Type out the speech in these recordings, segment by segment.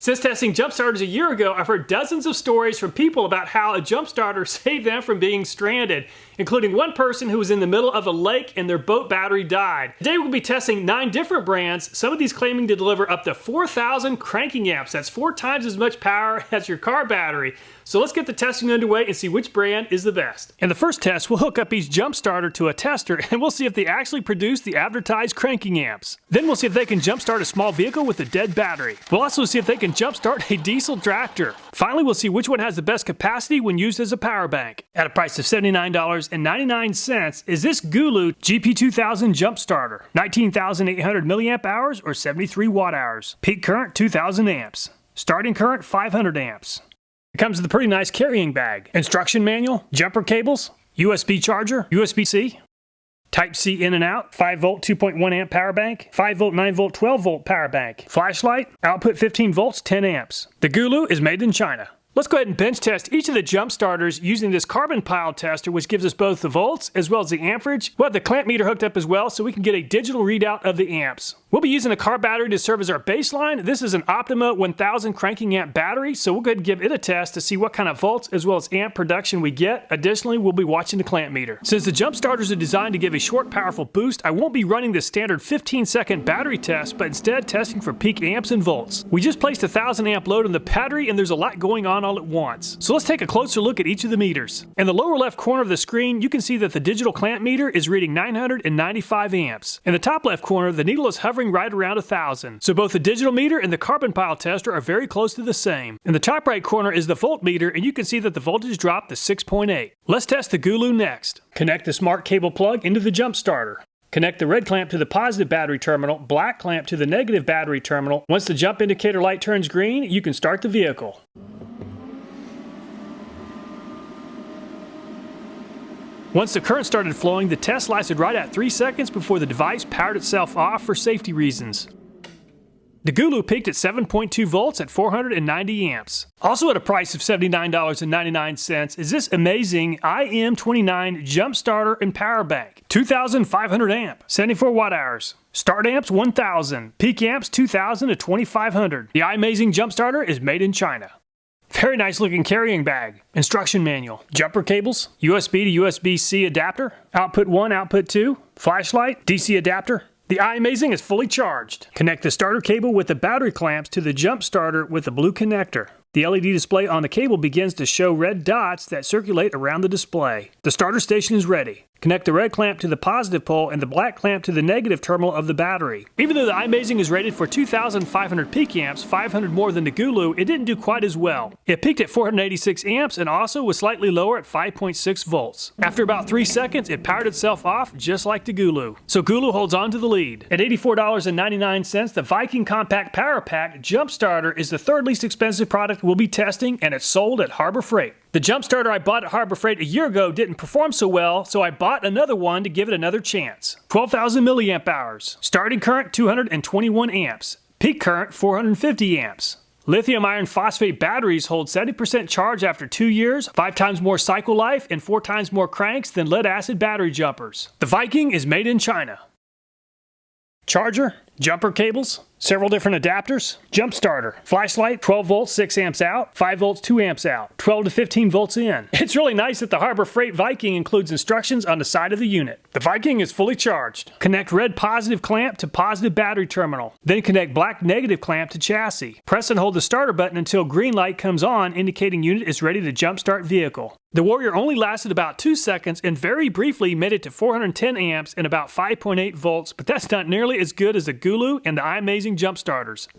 Since testing jump starters a year ago, I've heard dozens of stories from people about how a jump starter saved them from being stranded, including one person who was in the middle of a lake and their boat battery died. Today we'll be testing 9 different brands, some of these claiming to deliver up to 4,000 cranking amps. That's 4 times as much power as your car battery. So let's get the testing underway and see which brand is the best. In the first test, we'll hook up each jump starter to a tester and we'll see if they actually produce the advertised cranking amps. Then we'll see if they can jump start a small vehicle with a dead battery. We'll also see if they can jump start a diesel tractor. Finally, we'll see which one has the best capacity when used as a power bank. At a price of $79.99, is this Gooloo GP2000 jump starter, 19,800 milliamp hours or 73 watt hours. Peak current 2,000 amps. Starting current 500 amps. It comes with a pretty nice carrying bag. Instruction manual, jumper cables, USB charger, USB-C, Type-C in and out, 5 volt 2.1 amp power bank, 5 volt 9 volt 12 volt power bank, flashlight, output 15 volts 10 amps. The Gooloo is made in China. Let's go ahead and bench test each of the jump starters using this carbon pile tester, which gives us both the volts as well as the amperage. We'll have the clamp meter hooked up as well so we can get a digital readout of the amps. We'll be using a car battery to serve as our baseline. This is an Optima 1000 cranking amp battery, so we'll go ahead and give it a test to see what kind of volts as well as amp production we get. Additionally, we'll be watching the clamp meter. Since the jump starters are designed to give a short, powerful boost, I won't be running the standard 15-second battery test, but instead testing for peak amps and volts. We just placed a 1,000 amp load on the battery and there's a lot going on all at once. So let's take a closer look at each of the meters. In the lower left corner of the screen, you can see that the digital clamp meter is reading 995 amps. In the top left corner, the needle is hovering right around 1,000. So both the digital meter and the carbon pile tester are very close to the same. In the top right corner is the voltmeter, and you can see that the voltage dropped to 6.8. Let's test the Gooloo next. Connect the smart cable plug into the jump starter. Connect the red clamp to the positive battery terminal, black clamp to the negative battery terminal. Once the jump indicator light turns green, you can start the vehicle. Once the current started flowing, the test lasted right at 3 seconds before the device powered itself off for safety reasons. The Gooloo peaked at 7.2 volts at 490 amps. Also at a price of $79.99 is this amazing IM29 jump starter and power bank. 2,500 amp, 74 watt hours. Start amps 1,000, peak amps 2,000 to 2,500. The iAmazing jump starter is made in China. Very nice looking carrying bag. Instruction manual. Jumper cables. USB to USB-C adapter. Output 1, output 2. Flashlight. DC adapter. The iAmazing is fully charged. Connect the starter cable with the battery clamps to the jump starter with the blue connector. The LED display on the cable begins to show red dots that circulate around the display. The starter station is ready. Connect the red clamp to the positive pole and the black clamp to the negative terminal of the battery. Even though the iAmazing is rated for 2,500 peak amps, 500 more than the Gooloo, it didn't do quite as well. It peaked at 486 amps and also was slightly lower at 5.6 volts. After about 3 seconds, it powered itself off just like the Gooloo. So Gooloo holds on to the lead. At $84.99, the Viking Compact Power Pack Jump Starter is the 3rd least expensive product we'll be testing, and it's sold at Harbor Freight. The jump starter I bought at Harbor Freight a year ago didn't perform so well, so I bought another one to give it another chance. 12,000 milliamp hours. Starting current 221 amps. Peak current 450 amps. Lithium iron phosphate batteries hold 70% charge after 2 years, 5 times more cycle life, and 4 times more cranks than lead acid battery jumpers. The Viking is made in China. Charger, jumper cables, several different adapters, jump starter, flashlight, 12 volts, 6 amps out, 5 volts, 2 amps out, 12 to 15 volts in. It's really nice that the Harbor Freight Viking includes instructions on the side of the unit. The Viking is fully charged. Connect red positive clamp to positive battery terminal. Then connect black negative clamp to chassis. Press and hold the starter button until green light comes on, indicating unit is ready to jumpstart vehicle. The Warrior only lasted about 2 seconds and very briefly made it to 410 amps and about 5.8 volts, but that's not nearly as good as the Gooloo and the iAmazing jump starters.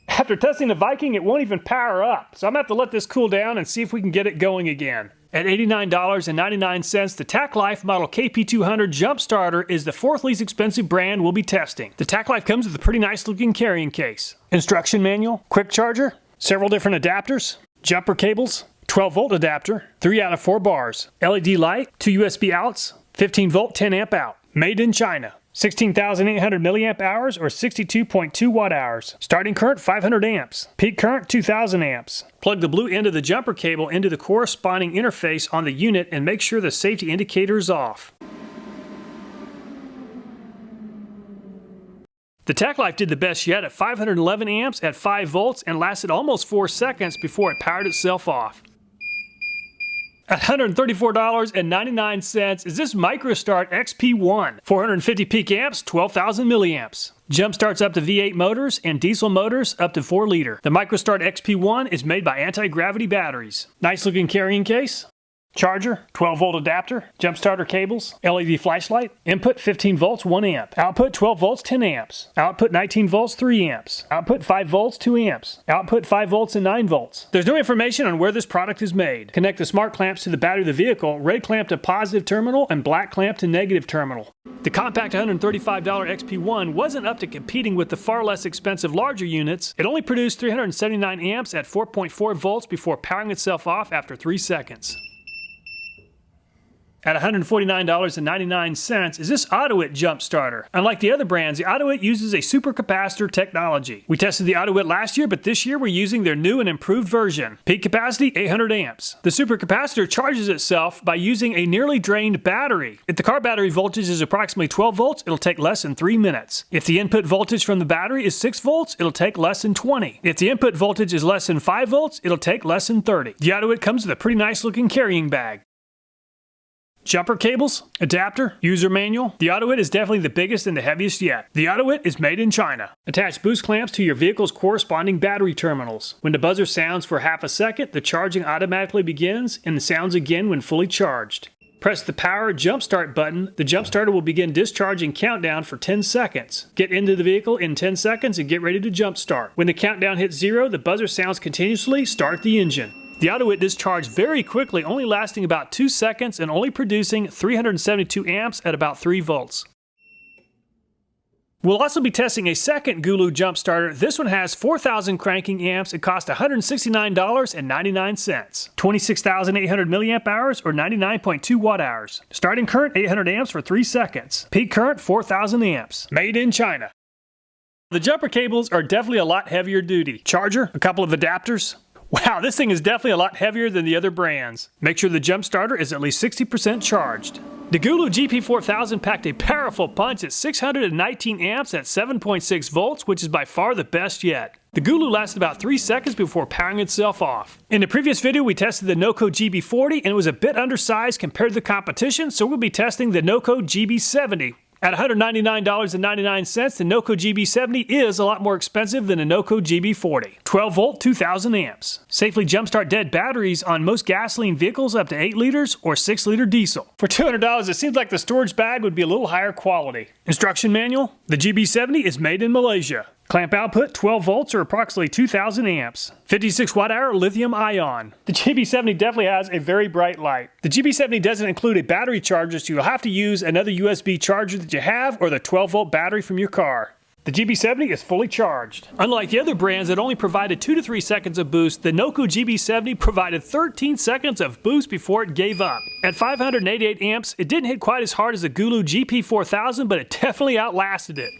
After testing the Viking, it won't even power up, so I'm going to have to let this cool down and see if we can get it going again. At $89.99, the Tacklife model KP200 jump starter is the 4th least expensive brand we'll be testing. The Tacklife comes with a pretty nice looking carrying case. Instruction manual, quick charger, several different adapters, jumper cables, 12 volt adapter, 3 out of 4 bars, LED light, 2 USB outs, 15 volt 10 amp out. Made in China. 16,800 milliamp hours or 62.2 watt hours. Starting current 500 amps. Peak current 2,000 amps. Plug the blue end of the jumper cable into the corresponding interface on the unit and make sure the safety indicator is off. The Tacklife did the best yet at 511 amps at 5 volts and lasted almost 4 seconds before it powered itself off. At $134.99 is this MicroStart XP-1. 450 peak amps, 12,000 milliamps. Jump starts up to V8 motors and diesel motors up to 4 liter. The MicroStart XP-1 is made by Antigravity batteries. Nice looking carrying case. Charger, 12 volt adapter, jump starter cables, LED flashlight, input 15 volts 1 amp, output 12 volts 10 amps, output 19 volts 3 amps, output 5 volts 2 amps, output 5 volts and 9 volts. There's no information on where this product is made. Connect the smart clamps to the battery of the vehicle, red clamp to positive terminal and black clamp to negative terminal. The compact $135 XP-1 wasn't up to competing with the far less expensive larger units. It only produced 379 amps at 4.4 volts before powering itself off after 3 seconds. At $149.99 is this AutoIt jump starter. Unlike the other brands, the AutoIt uses a supercapacitor technology. We tested the AutoIt last year, but this year we're using their new and improved version. Peak capacity 800 amps. The supercapacitor charges itself by using a nearly drained battery. If the car battery voltage is approximately 12 volts, it'll take less than 3 minutes. If the input voltage from the battery is 6 volts, it'll take less than 20. If the input voltage is less than 5 volts, it'll take less than 30. The AutoIt comes with a pretty nice looking carrying bag. Jumper cables, adapter, user manual. The AutoIt is definitely the biggest and the heaviest yet. The AutoIt is made in China. Attach boost clamps to your vehicle's corresponding battery terminals. When the buzzer sounds for half a second, the charging automatically begins and sounds again when fully charged. Press the power jump start button. The jump starter will begin discharging countdown for 10 seconds. Get into the vehicle in 10 seconds and get ready to jump start. When the countdown hits 0, the buzzer sounds continuously. Start the engine. The AutoIt discharged very quickly, only lasting about 2 seconds and only producing 372 amps at about 3 volts. We'll also be testing a second Gooloo jump starter. This one has 4,000 cranking amps. It costs $169.99. 26,800 milliamp hours or 99.2 watt hours. Starting current 800 amps for 3 seconds. Peak current 4,000 amps. Made in China. The jumper cables are definitely a lot heavier duty. Charger, a couple of adapters. Wow, this thing is definitely a lot heavier than the other brands. Make sure the jump starter is at least 60% charged. The Gooloo GP4000 packed a powerful punch at 619 amps at 7.6 volts, which is by far the best yet. The Gooloo lasted about 3 seconds before powering itself off. In the previous video, we tested the NOCO GB40 and it was a bit undersized compared to the competition, so we'll be testing the NOCO GB70. At $199.99, the NOCO GB70 is a lot more expensive than the NOCO GB40. 12 volt, 2,000 amps. Safely jumpstart dead batteries on most gasoline vehicles up to 8 liters or 6 liter diesel. For $200, it seems like the storage bag would be a little higher quality. Instruction manual. The GB70 is made in Malaysia. Clamp output 12 volts or approximately 2,000 amps. 56 watt hour lithium ion. The GB70 definitely has a very bright light. The GB70 doesn't include a battery charger, so you'll have to use another USB charger that you have or the 12 volt battery from your car. The GB70 is fully charged. Unlike the other brands that only provided 2 to 3 seconds of boost, the NOCO GB70 provided 13 seconds of boost before it gave up. At 588 amps, it didn't hit quite as hard as the Gooloo GP4000, but it definitely outlasted it.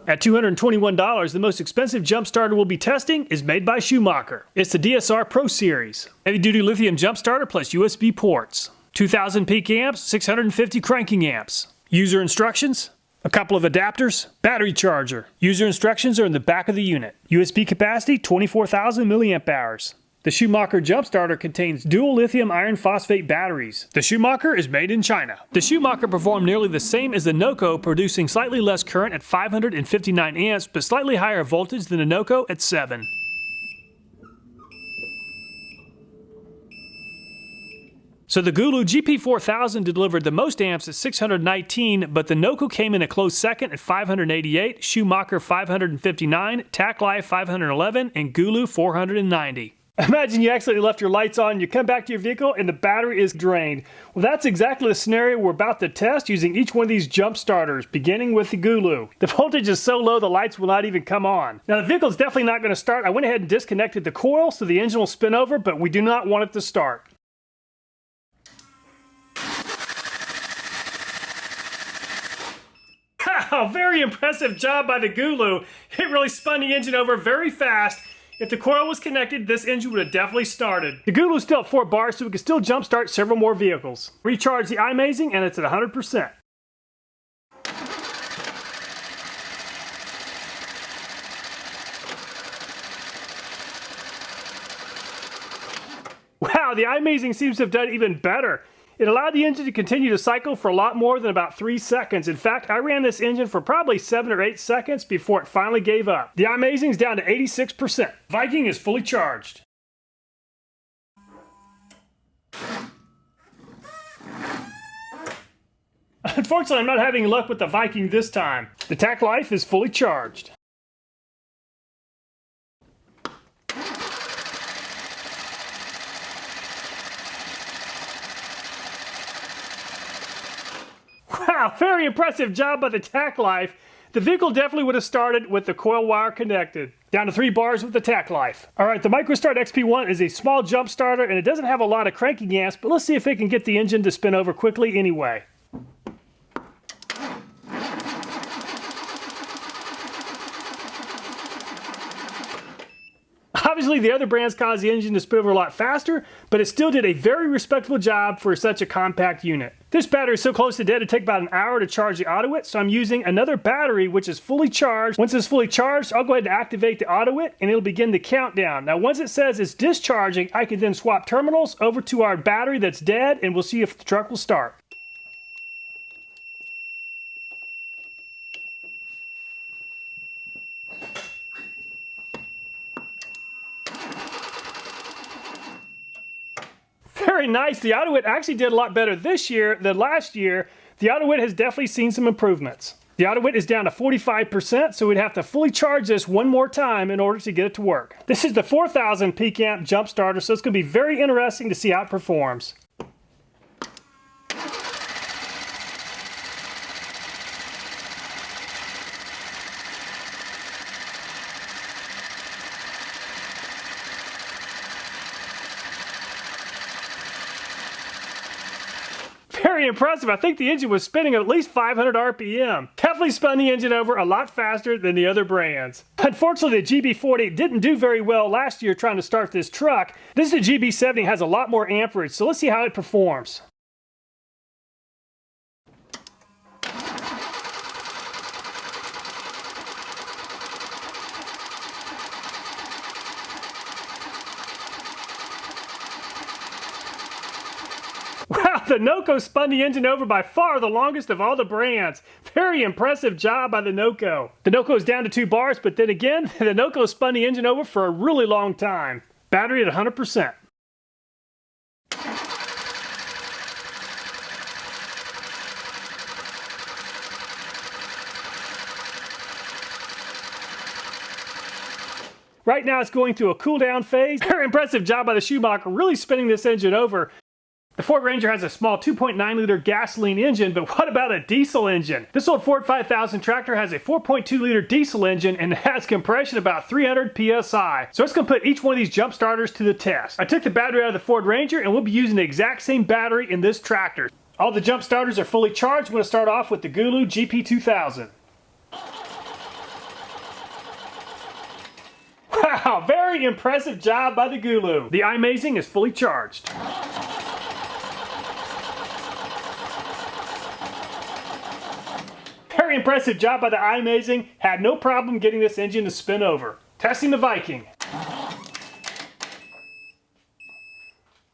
At $221, the most expensive jump starter we'll be testing is made by Schumacher. It's the DSR Pro Series. Heavy-duty lithium jump starter plus USB ports. 2,000 peak amps, 650 cranking amps. User instructions, a couple of adapters, battery charger. User instructions are in the back of the unit. USB capacity, 24,000 milliamp hours. The Schumacher jump starter contains dual lithium iron phosphate batteries. The Schumacher is made in China. The Schumacher performed nearly the same as the NOCO, producing slightly less current at 559 amps, but slightly higher voltage than the NOCO at 7. So the Gooloo GP4000 delivered the most amps at 619, but the NOCO came in a close second at 588, Schumacher 559, Tacklife 511, and Gooloo 490. Imagine you accidentally left your lights on, you come back to your vehicle, and the battery is drained. Well, that's exactly the scenario we're about to test using each one of these jump starters, beginning with the Gooloo. The voltage is so low the lights will not even come on. Now the vehicle is definitely not going to start. I went ahead and disconnected the coil so the engine will spin over, but we do not want it to start. Wow, very impressive job by the Gooloo. It really spun the engine over very fast. If the coil was connected, this engine would have definitely started. The Gooloo is still at 4 bars, so we can still jumpstart several more vehicles. Recharge the iMazing, and it's at 100%. Wow, the iMazing seems to have done even better. It allowed the engine to continue to cycle for a lot more than about 3 seconds. In fact, I ran this engine for probably 7 or 8 seconds before it finally gave up. The iMazing's down to 86%. Viking is fully charged. Unfortunately, I'm not having luck with the Viking this time. The Tacklife is fully charged. Wow, very impressive job by the Tacklife. The vehicle definitely would have started with the coil wire connected. Down to 3 bars with the Tacklife. Alright, the MicroStart XP-1 is a small jump starter and it doesn't have a lot of cranking amps, but let's see if it can get the engine to spin over quickly anyway. Obviously, the other brands caused the engine to spin over a lot faster, but it still did a very respectable job for such a compact unit. This battery is so close to dead it'd take about an hour to charge the autowit, so I'm using another battery which is fully charged. Once it's fully charged, I'll go ahead and activate the autowit and it'll begin the countdown. Now once it says it's discharging, I can then swap terminals over to our battery that's dead and we'll see if the truck will start. Very nice. The autowit actually did a lot better this year than last year. The autowit has definitely seen some improvements. The autowit is down to 45%, so we'd have to fully charge this one more time in order to get it to work. This is the 4000 peak amp jump starter, so it's going to be very interesting to see how it performs. Very impressive. I think the engine was spinning at least 500 RPM. Definitely spun the engine over a lot faster than the other brands. Unfortunately, the GB40 didn't do very well last year trying to start this truck. This is the GB70, has a lot more amperage, so let's see how it performs. Wow, the NOCO spun the engine over by far the longest of all the brands. Very impressive job by the NOCO. The NOCO is down to 2 bars, but then again, the NOCO spun the engine over for a really long time. Battery at 100%. Right now it's going through a cool down phase. Very impressive job by the Schumacher, really spinning this engine over. The Ford Ranger has a small 2.9 liter gasoline engine, but what about a diesel engine? This old Ford 5000 tractor has a 4.2 liter diesel engine and has compression about 300 psi. So it's going to put each one of these jump starters to the test. I took the battery out of the Ford Ranger and we'll be using the exact same battery in this tractor. All the jump starters are fully charged. I'm going to start off with the Gooloo GP2000. Wow, very impressive job by the Gooloo. The iMazing is fully charged. Very impressive job by the iMazing. Had no problem getting this engine to spin over. Testing the Viking.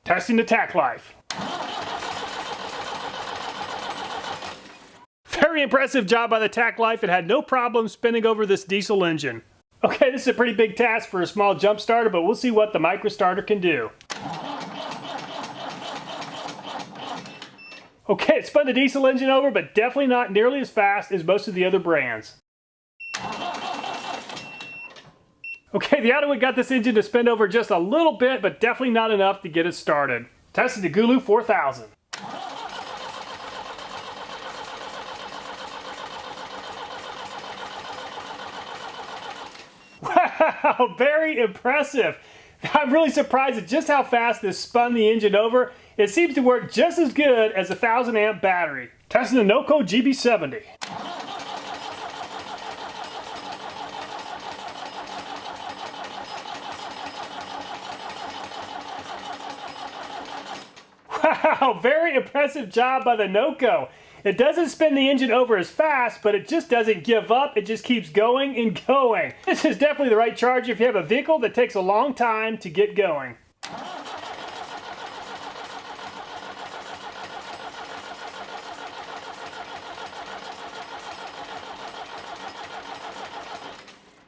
Testing the Tacklife. Very impressive job by the Tacklife. It had no problem spinning over this diesel engine. Okay, this is a pretty big task for a small jump starter, but we'll see what the MicroStarter can do. Okay, it spun the diesel engine over, but definitely not nearly as fast as most of the other brands. Okay, the autowit got this engine to spin over just a little bit, but definitely not enough to get it started. Testing the Gooloo 4000. Wow, very impressive. I'm really surprised at just how fast this spun the engine over. It seems to work just as good as a 1000 amp battery. Testing the NOCO GB70. Wow, very impressive job by the NOCO. It doesn't spin the engine over as fast, but it just doesn't give up. It just keeps going and going. This is definitely the right charger if you have a vehicle that takes a long time to get going.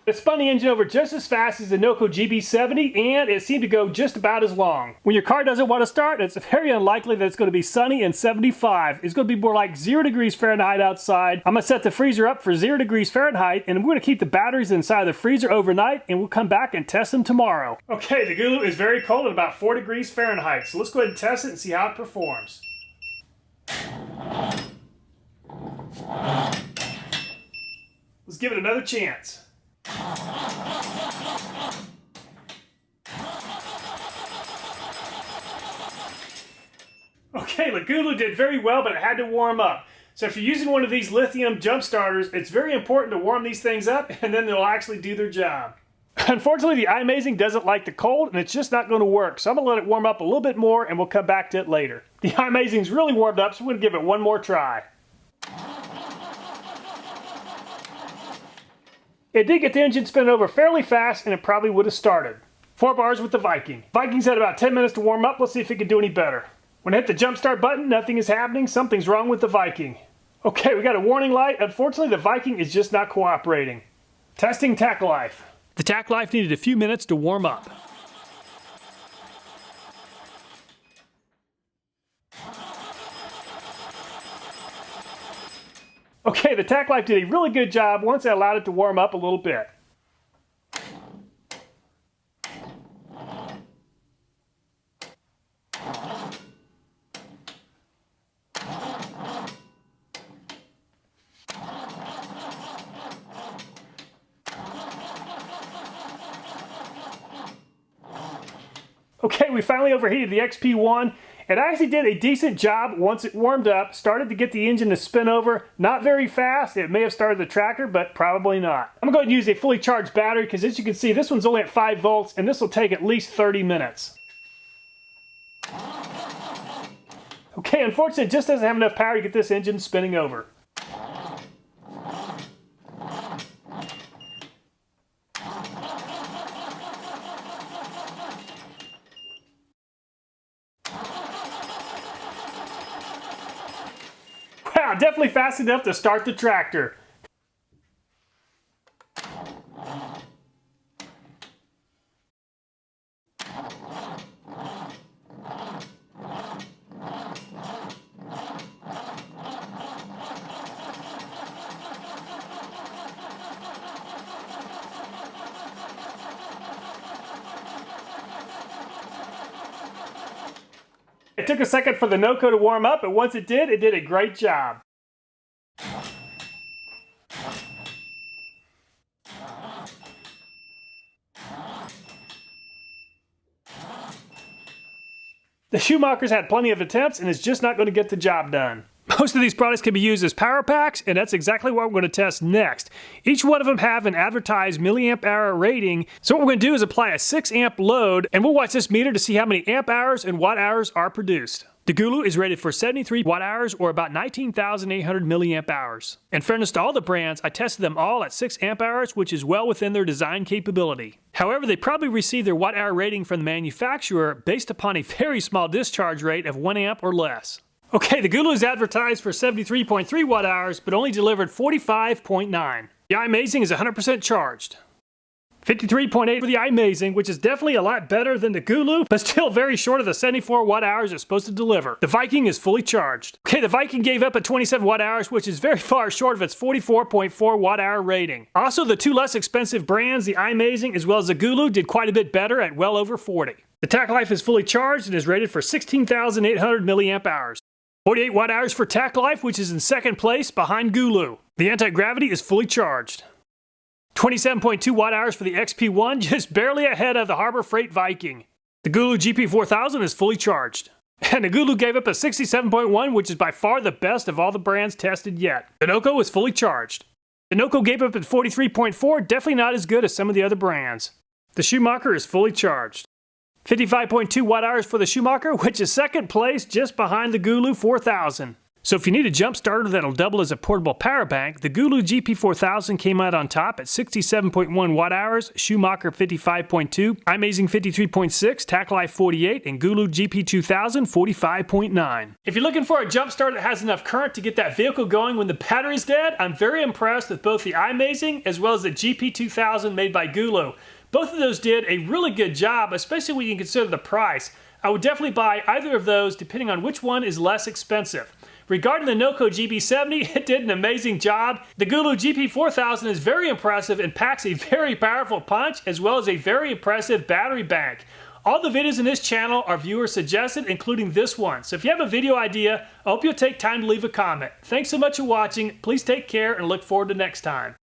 It spun the engine over just as fast as the NOCO GB70, and it seemed to go just about as long. When your car doesn't want to start, it's very unlikely that it's going to be sunny and 75. It's going to be more like 0 degrees Fahrenheit outside. I'm going to set the freezer up for 0 degrees Fahrenheit, and we're going to keep the batteries inside the freezer overnight, and we'll come back and test them tomorrow. Okay, the Gooloo is very cold at about 4 degrees Fahrenheit, so let's go ahead and test it and see how it performs. Let's give it another chance. Okay, the Gooloo did very well, but it had to warm up. So if you're using one of these lithium jump starters, it's very important to warm these things up, and then they'll actually do their job. Unfortunately, the iAmazing doesn't like the cold, and it's just not going to work. So I'm going to let it warm up a little bit more, and we'll come back to it later. The iAmazing's really warmed up, so we're going to give it one more try. It did get the engine spinning over fairly fast, and it probably would have started. 4 bars with the Viking. Viking's had about 10 minutes to warm up. Let's see if it can do any better. When I hit the jump start button, nothing is happening. Something's wrong with the Viking. Okay, we got a warning light. Unfortunately, the Viking is just not cooperating. Testing Tacklife. The Tacklife needed a few minutes to warm up. Okay, the Tacklife did a really good job once I allowed it to warm up a little bit. Okay, we finally overheated the XP-1. It actually did a decent job once it warmed up, started to get the engine to spin over. Not very fast. It may have started the tracker, but probably not. I'm going to use a fully charged battery because, as you can see, this one's only at 5 volts, and this will take at least 30 minutes. Okay, unfortunately, it just doesn't have enough power to get this engine spinning over. Wow, definitely fast enough to start the tractor. It took a second for the NOCO to warm up, but once it did a great job. The Schumacher's had plenty of attempts and is just not going to get the job done. Most of these products can be used as power packs, and that's exactly what we're going to test next. Each one of them have an advertised milliamp hour rating, so what we're going to do is apply a 6 amp load, and we'll watch this meter to see how many amp hours and watt hours are produced. The Gooloo is rated for 73 watt hours, or about 19,800 milliamp hours. In fairness to all the brands, I tested them all at 6 amp hours, which is well within their design capability. However, they probably received their watt hour rating from the manufacturer based upon a very small discharge rate of 1 amp or less. Okay, the Gooloo is advertised for 73.3 watt hours, but only delivered 45.9. The iAmazing is 100% charged. 53.8 for the iAmazing, which is definitely a lot better than the Gooloo, but still very short of the 74 watt hours it's supposed to deliver. The Viking is fully charged. Okay, the Viking gave up at 27 watt hours, which is very far short of its 44.4 watt hour rating. Also, the 2 less expensive brands, the iAmazing as well as the Gooloo, did quite a bit better at well over 40. The Tacklife is fully charged and is rated for 16,800 milliamp hours. 48 watt hours for Tacklife, which is in second place behind Gooloo. The Antigravity is fully charged. 27.2 watt hours for the XP-1, just barely ahead of the Harbor Freight Viking. The Gooloo GP4000 is fully charged. And the Gooloo gave up a 67.1, which is by far the best of all the brands tested yet. The NOCO is fully charged. The NOCO gave up at 43.4, definitely not as good as some of the other brands. The Schumacher is fully charged. 55.2 watt hours for the Schumacher, which is second place just behind the Gooloo 4000. So if you need a jump starter that'll double as a portable power bank, the Gooloo GP4000 came out on top at 67.1 watt-hours, Schumacher 55.2, iMazing 53.6, Tacklife 48, and Gooloo GP2000 45.9. If you're looking for a jump starter that has enough current to get that vehicle going when the battery's dead, I'm very impressed with both the iMazing as well as the GP2000 made by Gooloo. Both of those did a really good job, especially when you consider the price. I would definitely buy either of those depending on which one is less expensive. Regarding the NOCO GB70, it did an amazing job. The Gooloo GP4000 is very impressive and packs a very powerful punch as well as a very impressive battery bank. All the videos in this channel are viewer suggested, including this one. So if you have a video idea, I hope you'll take time to leave a comment. Thanks so much for watching. Please take care and look forward to next time.